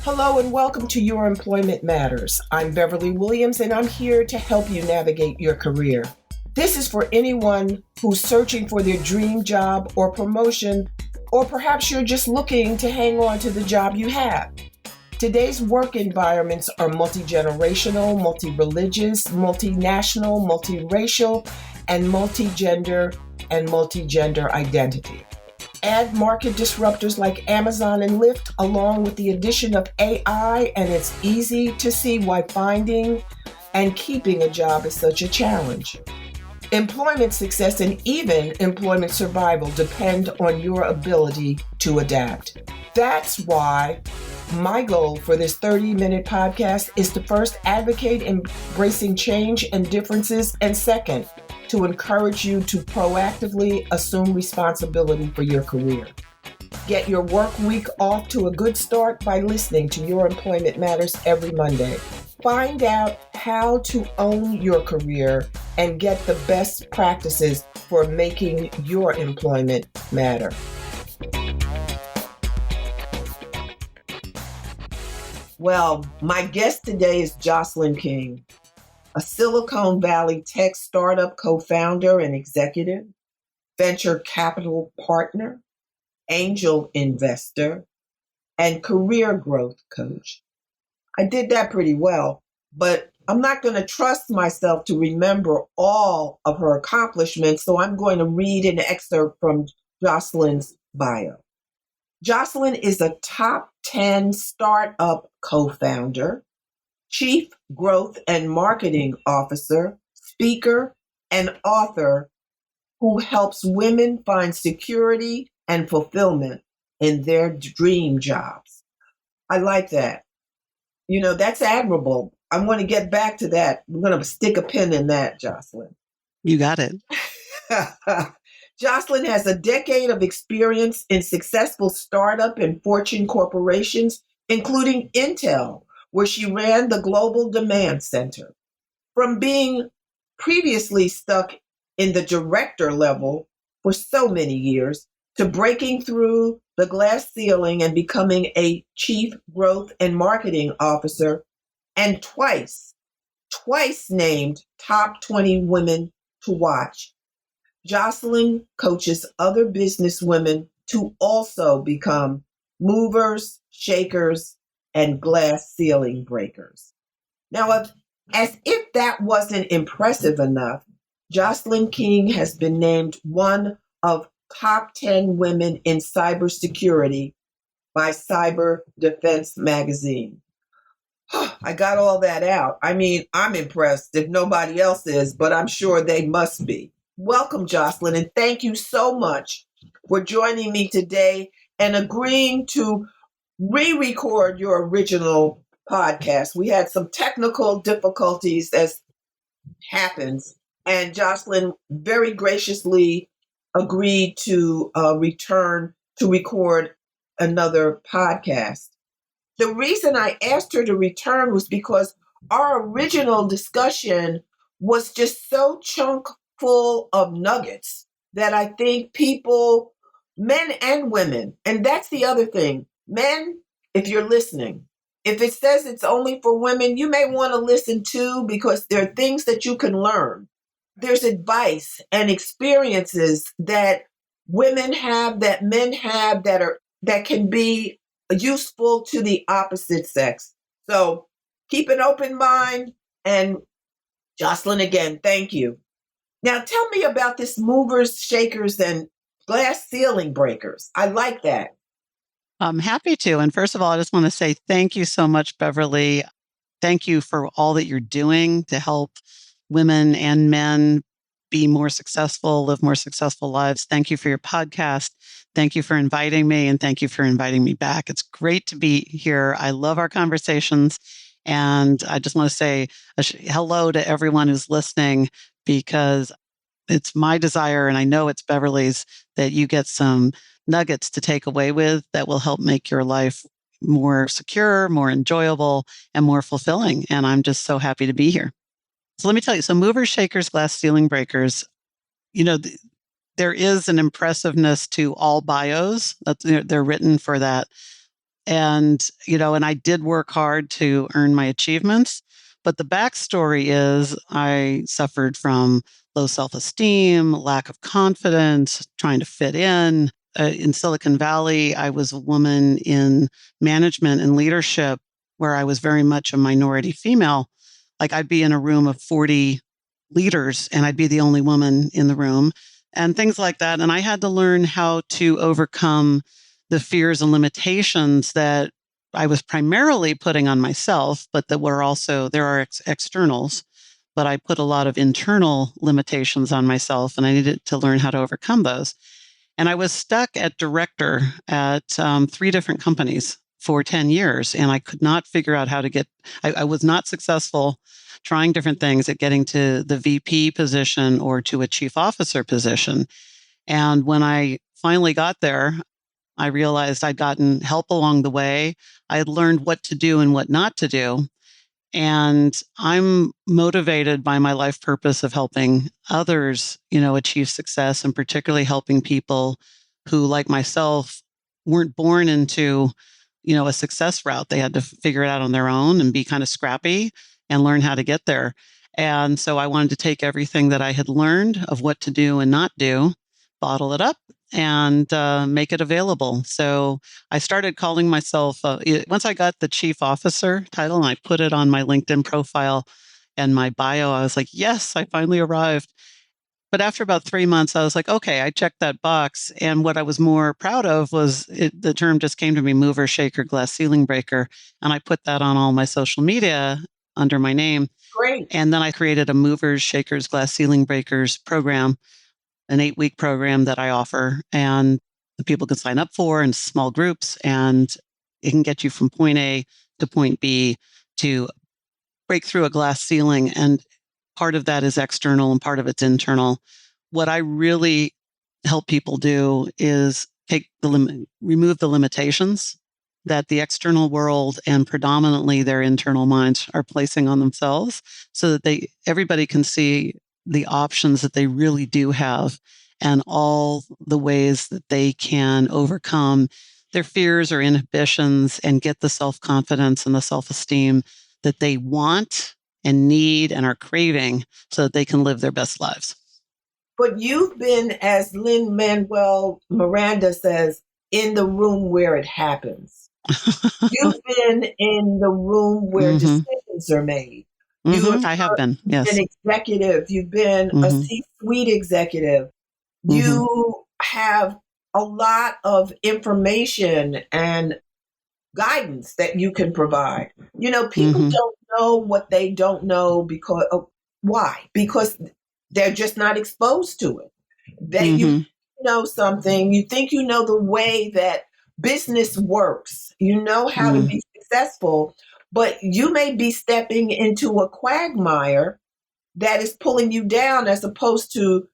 Hello and welcome to Your Employment Matters. I'm Beverly Williams and I'm here to help you navigate your career. This is for anyone who's searching for their dream job or promotion, or perhaps you're just looking to hang on to the job you have. Today's work environments are multi-generational, multi-religious, multinational, multiracial, and multi-gender identity. Add market disruptors like Amazon and Lyft, along with the addition of AI, and it's easy to see why finding and keeping a job is such a challenge. Employment success and even employment survival depend on your ability to adapt. That's why my goal for this 30-minute podcast is to first advocate embracing change and differences, and second, to encourage you to proactively assume responsibility for your career. Get your work week off to a good start by listening to Your Employment Matters every Monday. Find out how to own your career and get the best practices for making your employment matter. Well, my guest today is Jocelyn King, a Silicon Valley tech startup co-founder and executive, venture capital partner, angel investor, and career growth coach. I did that pretty well, but I'm not going to trust myself to remember all of her accomplishments, so I'm going to read an excerpt from Jocelyn's bio. Jocelyn is a top 10 startup co-founder, Chief Growth and Marketing Officer, speaker, and author who helps women find security and fulfillment in their dream jobs. I like that. That's admirable. I want to get back to that. We're going to stick a pin in that, Jocelyn. You got it. Jocelyn has a decade of experience in successful startup and Fortune corporations, including Intel, where she ran the Global Demand Center. From being previously stuck in the director level for so many years to breaking through the glass ceiling and becoming a Chief Growth and Marketing Officer, and twice named top 20 women to watch. Jocelyn coaches other business women to also become movers, shakers, and glass ceiling breakers. Now, as if that wasn't impressive enough, Jocelyn King has been named one of top 10 women in cybersecurity by Cyber Defense magazine. I got all that out. I mean, I'm impressed if nobody else is, but I'm sure they must be. Welcome, Jocelyn, and thank you so much for joining me today and agreeing to re-record your original podcast. We had some technical difficulties, as happens, and Jocelyn very graciously agreed to return to record another podcast. The reason I asked her to return was because our original discussion was just so chock full of nuggets that I think people, men and women, and that's the other thing, men, if you're listening, if it says it's only for women, you may want to listen too, because there are things that you can learn. There's advice and experiences that women have, that men have, that can be useful to the opposite sex. So keep an open mind. And Jocelyn, again, thank you. Now tell me about this movers, shakers, and glass ceiling breakers. I like that. I'm happy to. And first of all, I just want to say thank you so much, Beverly. Thank you for all that you're doing to help women and men be more successful, live more successful lives. Thank you for your podcast. Thank you for inviting me, and thank you for inviting me back. It's great to be here. I love our conversations. And I just want to say hello to everyone who's listening, because it's my desire, and I know it's Beverly's, that you get some nuggets to take away with that will help make your life more secure, more enjoyable, and more fulfilling. And I'm just so happy to be here. So let me tell you, so movers, shakers, glass ceiling breakers, there is an impressiveness to all bios. They're written for that And, and I did work hard to earn my achievements. But the backstory is I suffered from low self-esteem, lack of confidence, trying to fit in Silicon Valley, I was a woman in management and leadership where I was very much a minority female. Like I'd be in a room of 40 leaders and I'd be the only woman in the room and things like that. And I had to learn how to overcome the fears and limitations that I was primarily putting on myself, but that were also, there are externals, but I put a lot of internal limitations on myself and I needed to learn how to overcome those. And I was stuck at director at 3 different companies for 10 years. And I could not figure out how to I was not successful trying different things at getting to the VP position or to a chief officer position. And when I finally got there, I realized I'd gotten help along the way. I had learned what to do and what not to do. And I'm motivated by my life purpose of helping others, achieve success and particularly helping people who, like myself, weren't born into, a success route. They had to figure it out on their own and be kind of scrappy and learn how to get there. And so I wanted to take everything that I had learned of what to do and not do, bottle it up and make it available. So I started calling myself, once I got the chief officer title and I put it on my LinkedIn profile and my bio, I was like, yes, I finally arrived. But after about 3 months, I was like, okay, I checked that box. And what I was more proud of was the term just came to me, mover, shaker, glass ceiling breaker. And I put that on all my social media under my name. Great. And then I created a movers, shakers, glass ceiling breakers program, an 8-week program that I offer. And the people can sign up for in small groups. And it can get you from point A to point B to break through a glass ceiling. And part of that is external and part of it's internal. What I really help people do is remove the limitations that the external world and predominantly their internal minds are placing on themselves so that everybody can see the options that they really do have and all the ways that they can overcome their fears or inhibitions and get the self-confidence and the self-esteem that they want and need and are craving so that they can live their best lives. But you've been, as Lin-Manuel Miranda says, in the room where it happens. You've been in the room where decisions are made. I have been, yes. An executive. You've been a C-suite executive. You have a lot of information and guidance that you can provide. People don't know what they don't know because why? Because they're just not exposed to it. That you know something, you think you know the way that business works, you know how to be successful, but you may be stepping into a quagmire that is pulling you down as opposed to,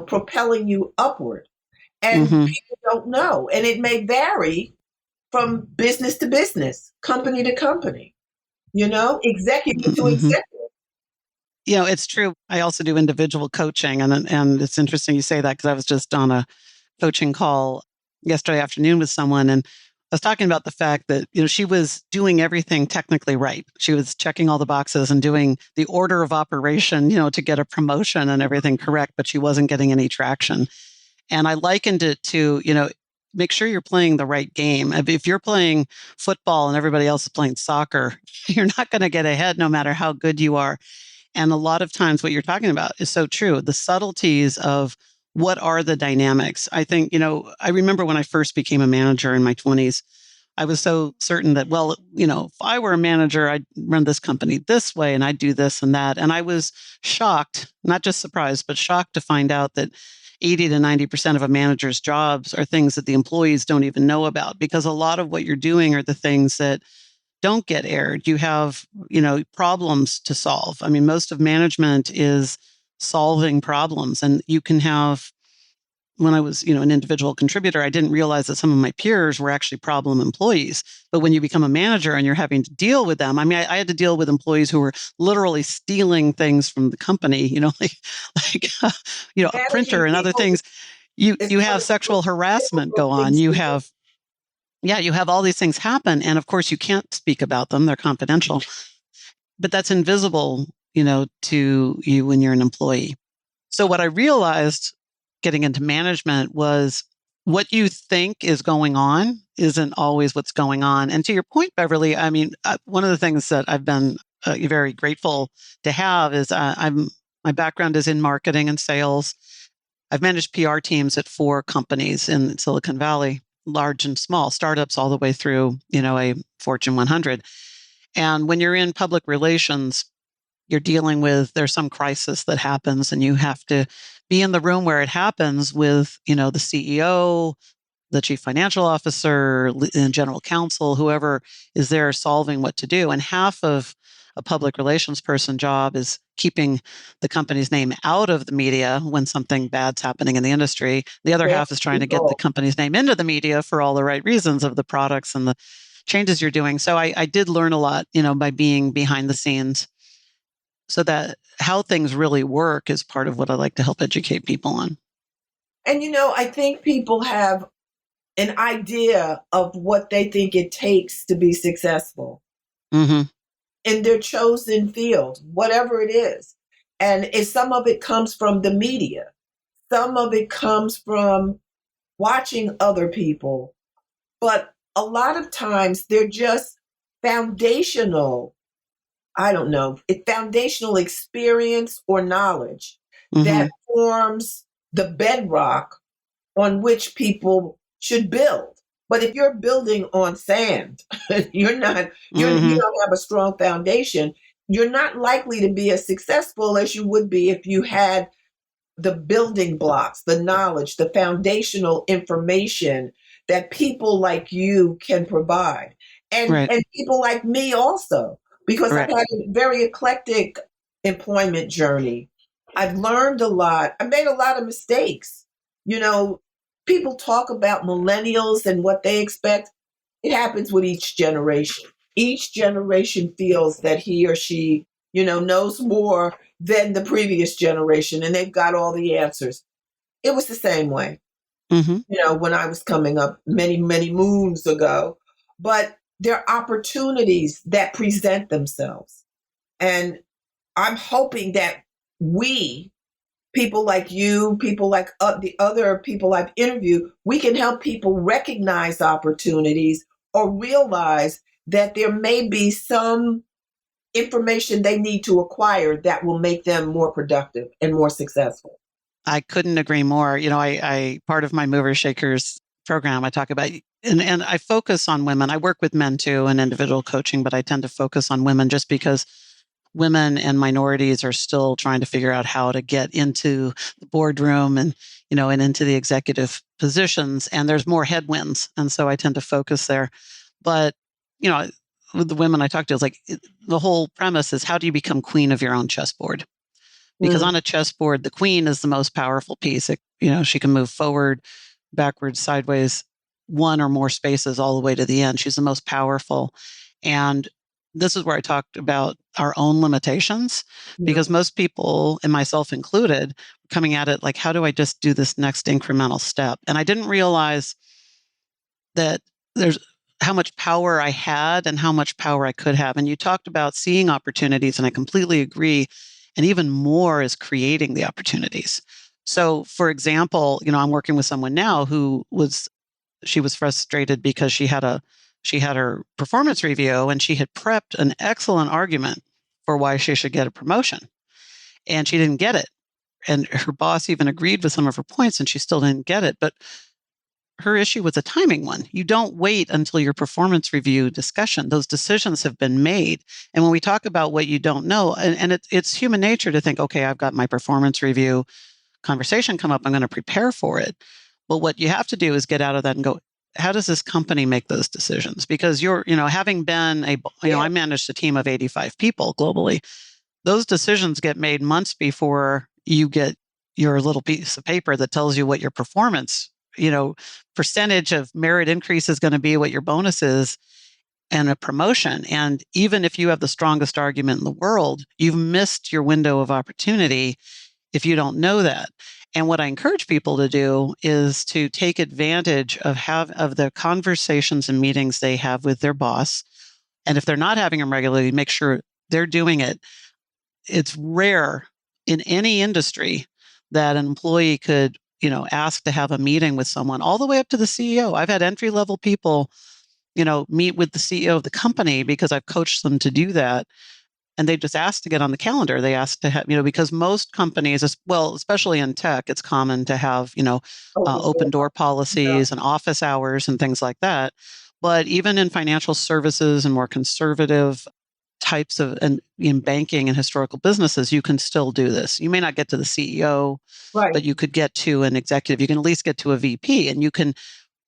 propelling you upward. And people don't know. And it may vary from business to business, company to company, executive to executive. It's true. I also do individual coaching. And it's interesting you say that because I was just on a coaching call yesterday afternoon with someone. And I was talking about the fact that, she was doing everything technically right. She was checking all the boxes and doing the order of operation, to get a promotion and everything correct, but she wasn't getting any traction. And I likened it to, make sure you're playing the right game. If you're playing football and everybody else is playing soccer, you're not going to get ahead no matter how good you are. And a lot of times what you're talking about is so true. The subtleties of what are the dynamics. I think, I remember when I first became a manager in my 20s, I was so certain that, well, if I were a manager, I'd run this company this way and I'd do this and that. And I was shocked, not just surprised, but shocked to find out that 80 to 90% of a manager's jobs are things that the employees don't even know about, because a lot of what you're doing are the things that don't get aired. You have, problems to solve. I mean, most of management is solving problems. And you can have, when I was, an individual contributor, I didn't realize that some of my peers were actually problem employees. But when you become a manager and you're having to deal with them, I mean, I had to deal with employees who were literally stealing things from the company, a printer and other things. You have sexual harassment go on. You have Yeah, you have all these things happen. And of course, you can't speak about them, they're confidential, but that's invisible, to you when you're an employee. So what I realized getting into management was what you think is going on isn't always what's going on. And to your point, Beverly, I mean, one of the things that I've been very grateful to have is my background is in marketing and sales. I've managed PR teams at 4 companies in Silicon Valley, large and small, startups all the way through, a Fortune 100. And when you're in public relations, you're dealing with there's some crisis that happens and you have to be in the room where it happens with, the CEO, the chief financial officer, and general counsel, whoever is there solving what to do. And half of a public relations person job is keeping the company's name out of the media when something bad's happening in the industry. The other half is trying to get the company's name into the media for all the right reasons of the products and the changes you're doing. So I did learn a lot, by being behind the scenes, so that how things really work is part of what I like to help educate people on. And I think people have an idea of what they think it takes to be successful Mm-hmm. in their chosen field, whatever it is. And some of it comes from the media, some of it comes from watching other people, but a lot of times they're just foundational, I don't know, foundational experience or knowledge Mm-hmm. that forms the bedrock on which people should build. But if you're building on sand, you're not, you Mm-hmm. don't have a strong foundation. You're not likely to be as successful as you would be if you had the building blocks, the knowledge, the foundational information that people like you can provide. Right. And people like me also, because I've Right. had a very eclectic employment journey. I've learned a lot. I made a lot of mistakes. You know, people talk about millennials and what they expect. It happens with each generation. Each generation feels that he or she, knows more than the previous generation and they've got all the answers. It was the same way, Mm-hmm. when I was coming up many, many moons ago. But there are opportunities that present themselves. And I'm hoping that we, people like you, people like the other people I've interviewed, we can help people recognize opportunities or realize that there may be some information they need to acquire that will make them more productive and more successful. I couldn't agree more. I part of my movers shakers program, I talk about, and I focus on women. I work with men too in individual coaching, but I tend to focus on women just because women and minorities are still trying to figure out how to get into the boardroom and, and into the executive positions. And there's more headwinds. And so I tend to focus there. But, with the women I talk to, it's like the whole premise is how do you become queen of your own chessboard? Because Mm. on a chessboard, the queen is the most powerful piece. She can move forward, backwards, sideways, one or more spaces all the way to the end. She's the most powerful. And this is where I talked about our own limitations, Yeah. because most people, and myself included, coming at it like, how do I just do this next incremental step? And I didn't realize that there's how much power I had and how much power I could have. And you talked about seeing opportunities, and I completely agree. And even more is creating the opportunities. So, for example, I'm working with someone now she was frustrated because she had her performance review and she had prepped an excellent argument for why she should get a promotion, and she didn't get it. And her boss even agreed with some of her points, and she still didn't get it. But her issue was a timing one. You don't wait until your performance review discussion. Those decisions have been made. And when we talk about what you don't know, and it's human nature to think, okay, I've got my performance review conversation come up, I'm going to prepare for it. But what you have to do is get out of that and go, how does this company make those decisions? Because having been I managed a team of 85 people globally. Those decisions get made months before you get your little piece of paper that tells you what your performance, percentage of merit increase is going to be, what your bonus is, and a promotion. And even if you have the strongest argument in the world, you've missed your window of opportunity if you don't know that. And what I encourage people to do is to take advantage of the conversations and meetings they have with their boss. And if they're not having them regularly, make sure they're doing it. It's rare in any industry that an employee could, ask to have a meeting with someone all the way up to the CEO. I've had entry level people, meet with the CEO of the company because I've coached them to do that. And they just asked to get on the calendar. They asked to have, because most companies, especially in tech, it's common to have, Open open door. door Yeah. policies and office hours and things like that. But even in financial services and more conservative types of, and in banking and historical businesses, you can still do this. You may not get to the CEO, Right. but you could get to an executive. You can at least get to a VP, and you can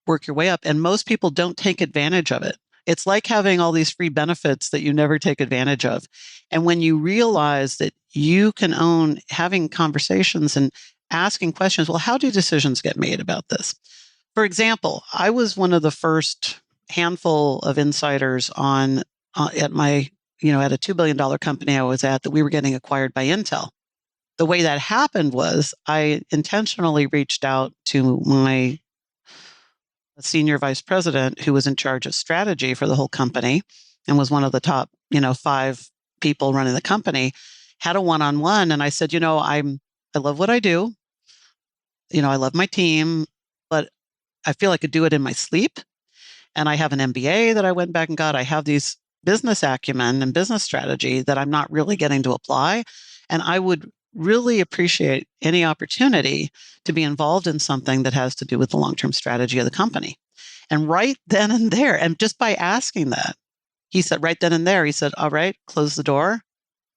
work your way up. And most people don't take advantage of it. It's like having all these free benefits that you never take advantage of. And when you realize that you can own having conversations and asking questions, well, how do decisions get made about this? For example, I was one of the first handful of insiders on at my, at a $2 billion company I was at, that we were getting acquired by Intel. The way that happened was I intentionally reached out to my senior vice president who was in charge of strategy for the whole company and was one of the top, 5 people running the company, had a one-on-one. And I said, I love what I do. I love my team, but I feel I could do it in my sleep. And I have an MBA that I went back and got. I have these business acumen and business strategy that I'm not really getting to apply. And I would really appreciate any opportunity to be involved in something that has to do with the long-term strategy of the company. And right then and there, and just by asking that, he said, right then and there, he said, all right, close the door.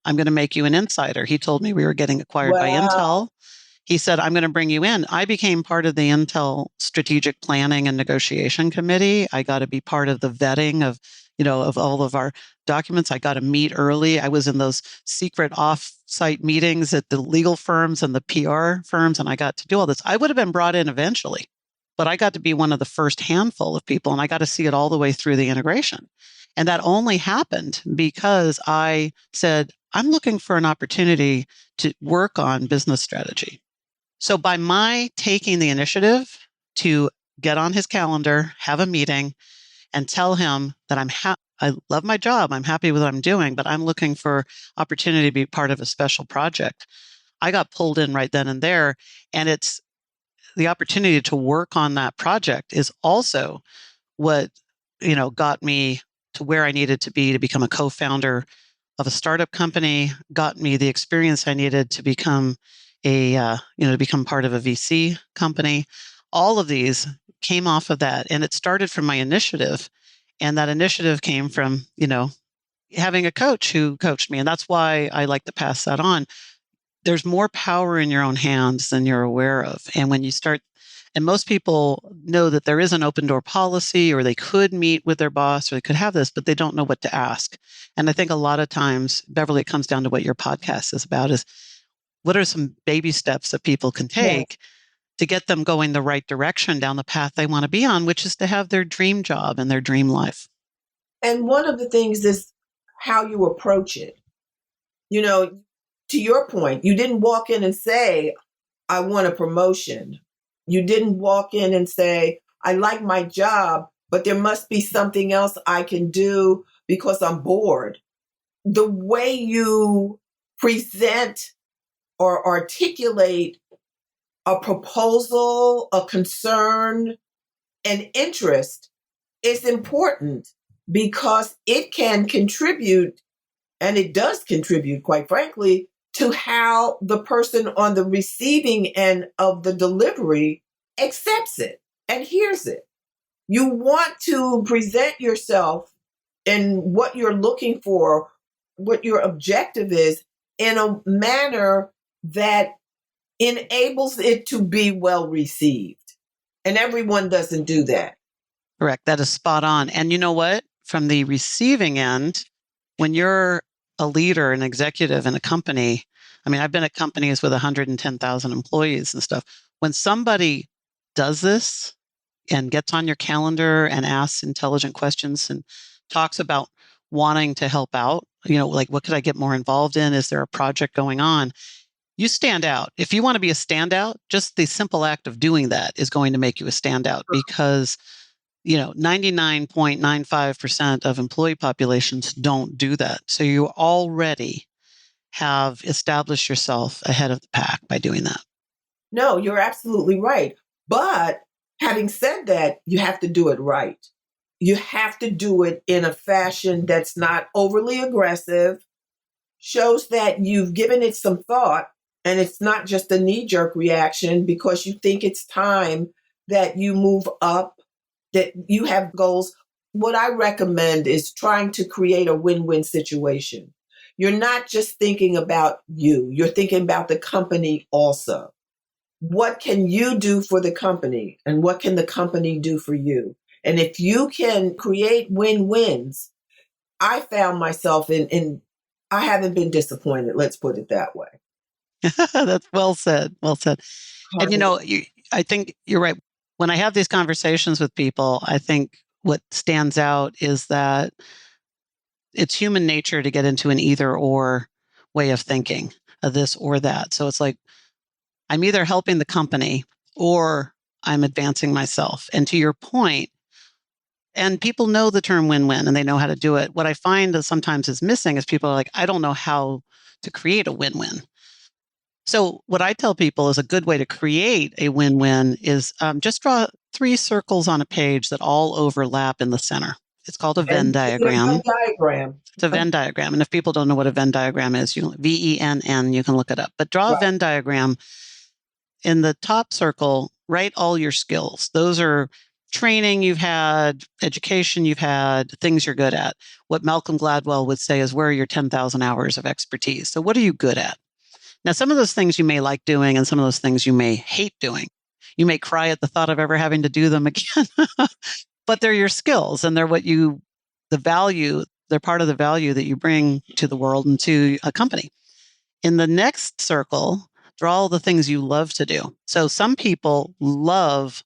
I'm going to make you an insider. He told me we were getting acquired by Wow. Intel. He said, I'm going to bring you in. I became part of the Intel strategic planning and negotiation committee. I got to be part of the vetting of, of all of our documents. I got to meet early. I was in those secret off-site meetings at the legal firms and the PR firms, and I got to do all this. I would have been brought in eventually, but I got to be one of the first handful of people, and I got to see it all the way through the integration. And that only happened because I said, I'm looking for an opportunity to work on business strategy. So by my taking the initiative to get on his calendar, have a meeting, and tell him that I love my job, I'm happy with what I'm doing, but I'm looking for opportunity to be part of a special project, I got pulled in right then and there. And it's the opportunity to work on that project is also what, got me to where I needed to be to become a co-founder of a startup company, got me the experience I needed to become to become part of a VC company. All of these came off of that, and it started from my initiative, and that initiative came from having a coach who coached me, and that's why I like to pass that on. There's more power in your own hands than you're aware of, and when you start. And most people know that there is an open door policy, or they could meet with their boss, or they could have this, but they don't know what to ask. And I think a lot of times, Beverly, it comes down to what your podcast is about, is what are some baby steps that people can Yes. take to get them going the right direction down the path they want to be on, which is to have their dream job and their dream life. And one of the things is how you approach it. You know, to your point, you didn't walk in and say, I want a promotion. You didn't walk in and say, I like my job, but there must be something else I can do because I'm bored. The way you present or articulate a proposal, a concern, an interest is important because it can contribute, and it does contribute, quite frankly, to how the person on the receiving end of the delivery accepts it and hears it. You want to present yourself and what you're looking for, what your objective is, in a manner that enables it to be well received. And everyone doesn't do that. Correct. That is spot on. And you know what? From the receiving end, when you're a leader, an executive in a company, I mean, I've been at companies with 110,000 employees and stuff. When somebody does this and gets on your calendar and asks intelligent questions and talks about wanting to help out, like, what could I get more involved in? Is there a project going on? you stand out. If you want to be a standout, just the simple act of doing that is going to make you a standout because 99.95% of employee populations don't do that. So you already have established yourself ahead of the pack by doing that. No, you're absolutely right. But having said that, you have to do it right. You have to do it in a fashion that's not overly aggressive, shows that you've given it some thought, and it's not just a knee jerk reaction because you think it's time that you move up, that you have goals. What I recommend is trying to create a win win situation. You're not just thinking about you, you're thinking about the company also. What can you do for the company and what can the company do for you? And if you can create win-wins, I found myself in I haven't been disappointed, let's put it that way. That's well said. Well said. And Hardly. I think you're right. When I have these conversations with people, I think what stands out is that it's human nature to get into an either or way of thinking, of this or that. So it's like I'm either helping the company or I'm advancing myself. And to your point, and people know the term win-win and they know how to do it. What I find that sometimes is missing is people are like, I don't know how to create a win-win. So what I tell people is a good way to create a win-win is just draw 3 circles on a page that all overlap in the center. It's called a Venn And is it a Venn diagram. diagram? It's a Venn diagram. And if people don't know what a Venn diagram is, VENN, you can look it up. But draw a Right. Venn diagram. In the top circle, write all your skills. Those are training you've had, education you've had, things you're good at. What Malcolm Gladwell would say is, where are your 10,000 hours of expertise? So what are you good at? Now, some of those things you may like doing and some of those things you may hate doing. You may cry at the thought of ever having to do them again, but they're your skills and they're the value, they're part of the value that you bring to the world and to a company. In the next circle, draw all the things you love to do. So some people love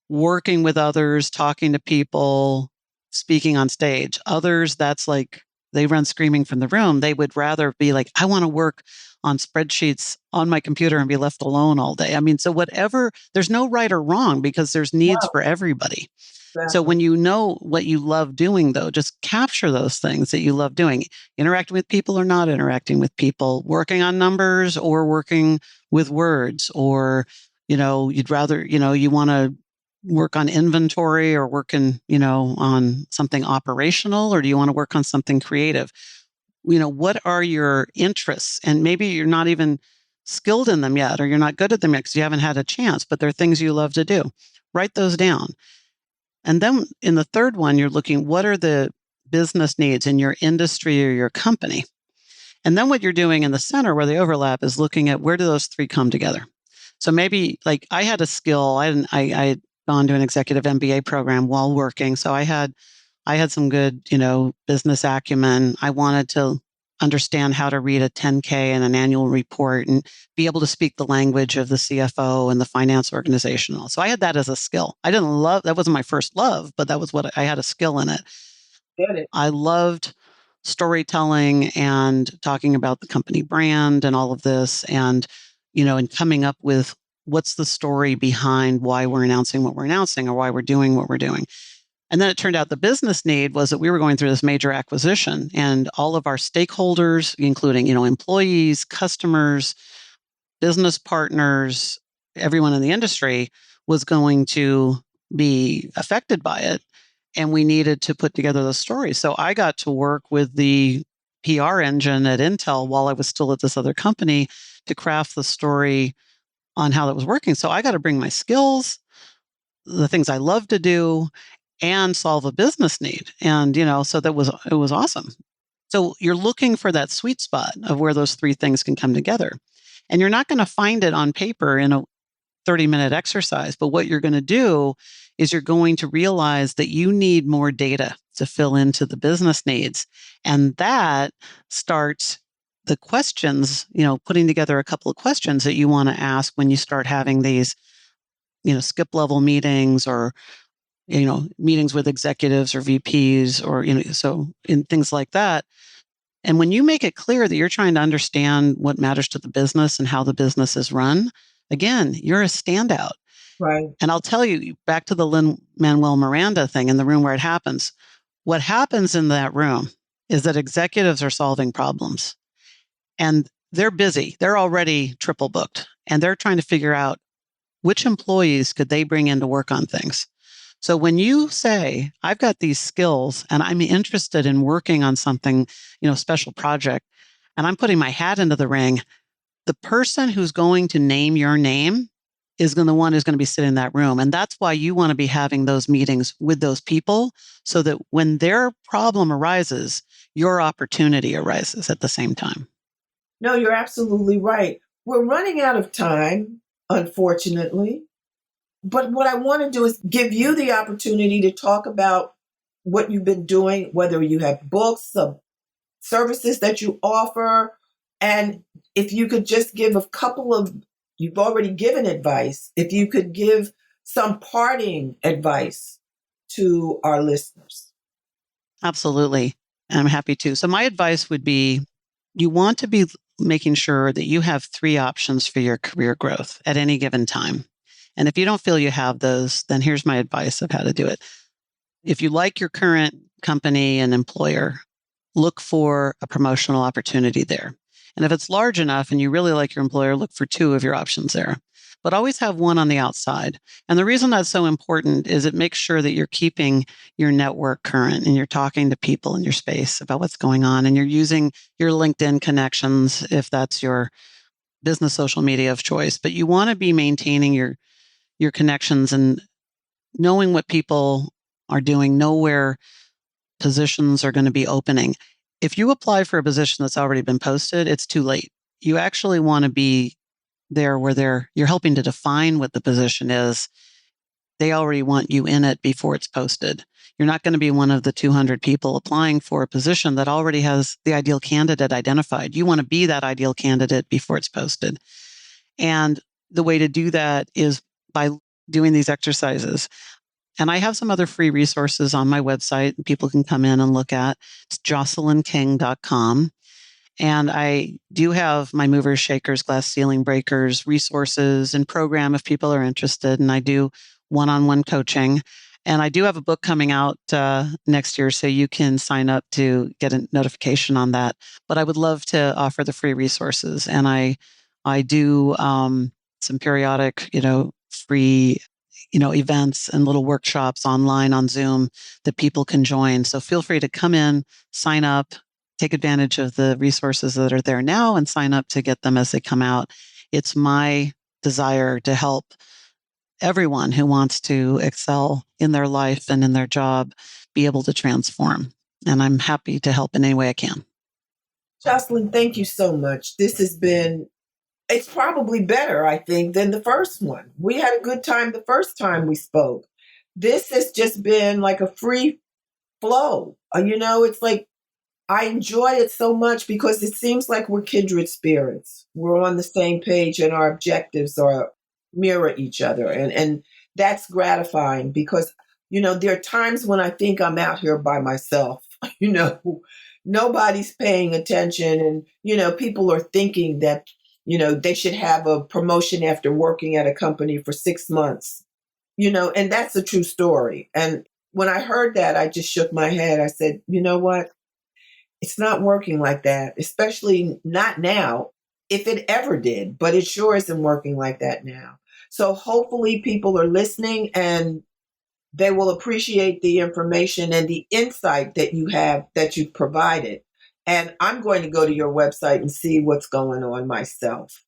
working with others, talking to people, speaking on stage. Others, that's like they run screaming from the room. They would rather be like, I want to work on spreadsheets on my computer and be left alone all day. I mean, so whatever, there's no right or wrong because there's needs No, for everybody. So exactly. when you know what you love doing, though, just capture those things that you love doing, interacting with people or not interacting with people, working on numbers or working with words, or, you'd rather, you want to work on inventory or working, on something operational, or do you want to work on something creative? What are your interests? And maybe you're not even skilled in them yet, or you're not good at them yet because you haven't had a chance, but they're things you love to do. Write those down. And then in the third one, you're looking, what are the business needs in your industry or your company? And then what you're doing in the center where they overlap is looking at where do those 3 come together? So maybe like I had a skill, I had gone to an executive MBA program while working. So I had some good, business acumen. I wanted to understand how to read a 10K and an annual report and be able to speak the language of the CFO and the finance organization. So I had that as a skill. I didn't love, that wasn't my first love, but that was what I had a skill in it. Get it. I loved storytelling and talking about the company brand and all of this and coming up with what's the story behind why we're announcing what we're announcing or why we're doing what we're doing. And then it turned out the business need was that we were going through this major acquisition and all of our stakeholders, including, employees, customers, business partners, everyone in the industry was going to be affected by it. And we needed to put together those stories. So I got to work with the PR engine at Intel while I was still at this other company to craft the story on how that was working. So I got to bring my skills, the things I love to do, and solve a business need. And, so it was awesome. So you're looking for that sweet spot of where those 3 things can come together. And you're not going to find it on paper in a 30-minute exercise, but what you're going to do is you're going to realize that you need more data to fill into the business needs. And that starts the questions, putting together a couple of questions that you want to ask when you start having these, skip level meetings or meetings with executives or VPs or, so in things like that. And when you make it clear that you're trying to understand what matters to the business and how the business is run, again, you're a standout. Right. And I'll tell you, back to the Lin-Manuel Miranda thing in the room where it happens. What happens in that room is that executives are solving problems and they're busy. They're already triple booked and they're trying to figure out which employees could they bring in to work on things. So when you say, I've got these skills and I'm interested in working on something, special project, and I'm putting my hat into the ring, the person who's going to name your name is the one who's going to be sitting in that room. And that's why you want to be having those meetings with those people so that when their problem arises, your opportunity arises at the same time. No, you're absolutely right. We're running out of time, unfortunately. But what I want to do is give you the opportunity to talk about what you've been doing, whether you have books, some services that you offer. And if you could just give a couple of, you've already given advice, if you could give some parting advice to our listeners. Absolutely. And I'm happy to. So my advice would be you want to be making sure that you have 3 options for your career growth at any given time. And if you don't feel you have those, then here's my advice of how to do it. If you like your current company and employer, look for a promotional opportunity there. And if it's large enough and you really like your employer, look for 2 of your options there. But always have one on the outside. And the reason that's so important is it makes sure that you're keeping your network current and you're talking to people in your space about what's going on and you're using your LinkedIn connections if that's your business social media of choice. But you want to be maintaining your connections and knowing what people are doing, know where positions are going to be opening. If you apply for a position that's already been posted, it's too late. You actually want to be there where you're helping to define what the position is. They already want you in it before it's posted. You're not going to be one of the 200 people applying for a position that already has the ideal candidate identified. You want to be that ideal candidate before it's posted. And the way to do that is by doing these exercises. And I have some other free resources on my website people can come in and look at. It's jocelynking.com. And I do have my movers, shakers, glass ceiling breakers, resources and program if people are interested. And I do one-on-one coaching. And I do have a book coming out next year, so you can sign up to get a notification on that. But I would love to offer the free resources. And I do some periodic, free events and little workshops online on Zoom that people can join. So feel free to come in, sign up, take advantage of the resources that are there now and sign up to get them as they come out. It's my desire to help everyone who wants to excel in their life and in their job be able to transform. And I'm happy to help in any way I can. Jocelyn, thank you so much. It's probably better, I think, than the first one. We had a good time the first time we spoke. This has just been like a free flow. It's like I enjoy it so much because it seems like we're kindred spirits. We're on the same page and our objectives mirror each other. And that's gratifying because, there are times when I think I'm out here by myself, nobody's paying attention and, people are thinking that they should have a promotion after working at a company for 6 months, and that's a true story. And when I heard that, I just shook my head. I said, you know what? It's not working like that, especially not now, if it ever did, but it sure isn't working like that now. So hopefully people are listening and they will appreciate the information and the insight that you've provided. And I'm going to go to your website and see what's going on myself.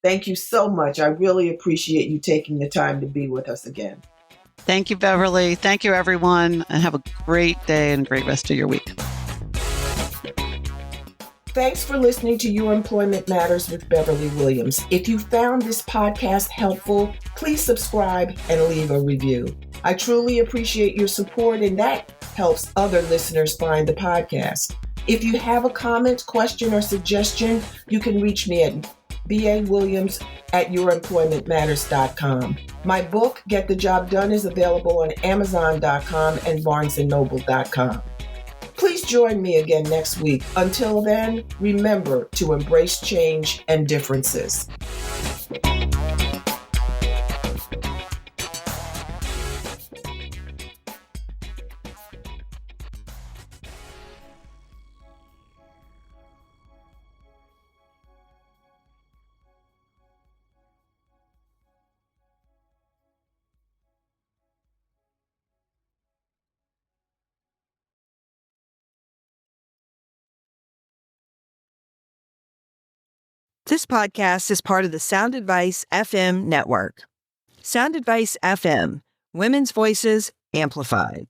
Thank you so much. I really appreciate you taking the time to be with us again. Thank you, Beverly. Thank you, everyone. And have a great day and a great rest of your week. Thanks for listening to Your Employment Matters with Beverly Williams. If you found this podcast helpful, please subscribe and leave a review. I truly appreciate your support, and that helps other listeners find the podcast. If you have a comment, question, or suggestion, you can reach me at bawilliams@youremploymentmatters.com. My book, Get the Job Done, is available on Amazon.com and BarnesandNoble.com. Please Please join me again next week. Until then, remember to embrace change and differences. This podcast is part of the Sound Advice FM network. Sound Advice FM, women's voices amplified.